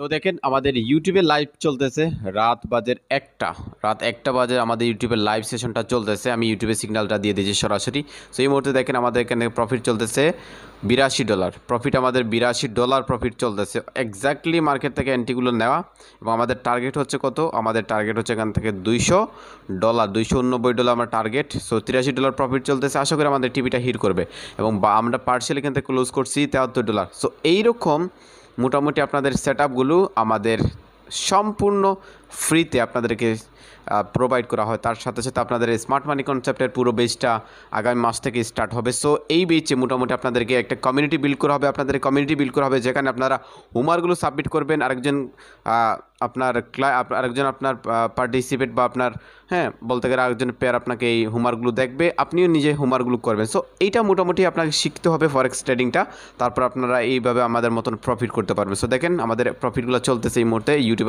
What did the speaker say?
তো দেখেন আমাদের ইউটিউবে লাইভ চলতেছে রাত একটা বাজে আমাদের ইউটিউবের লাইভ সেশনটা চলতেছে। আমি ইউটিউবে সিগন্যালটা দিয়ে দিয়েছি সরাসরি। সো এই মুহূর্তে দেখেন আমাদের এখানে প্রফিট চলতেছে $82। প্রফিট আমাদের $82 প্রফিট চলতেছে। এক্স্যাক্টলি মার্কেট থেকে এন্ট্রিগুলো নেওয়া এবং আমাদের টার্গেট হচ্ছে কত? আমাদের টার্গেট হচ্ছে এখান থেকে $200, $289 আমার টার্গেট। সো $83 প্রফিট চলতেছে। আশা করি আমাদের টিভিটা হিট করবে এবং আমরা পার্সিয়াল এখান থেকে ক্লোজ করছি $73। সো এইরকম মোটামুটি আপনাদের সেটআপগুলো আমাদের সম্পূর্ণ ফ্রিতে আপনাদেরকে প্রোভাইড করা হয়। তার সাথে সাথে আপনাদের স্মার্ট মানি কনসেপ্টের পুরো বেচটা আগামী মাস থেকে স্টার্ট হবে। সো এই বেচে মোটামুটি আপনাদেরকে একটা কমিউনিটি বিল্ড করা হবে, যেখানে আপনারা হোমওয়ার্কগুলো সাবমিট করবেন। আরেকজন আপনার পার্টিসিপেট বা আপনার বলতে গেলে আরেকজন পেয়ার আপনাকে এই হোমওয়ার্কগুলো দেখবে, আপনিও নিজে হোমওয়ার্কগুলো করবেন। সো এইটা মোটামুটি আপনাকে শিখতে হবে ফরেক্স ট্রেডিংটা, তারপর আপনারা এইভাবে আমাদের মতন প্রফিট করতে পারবেন। সো দেখেন আমাদের প্রফিটগুলো চলতেছে এই মুহূর্তে ইউটিউবে।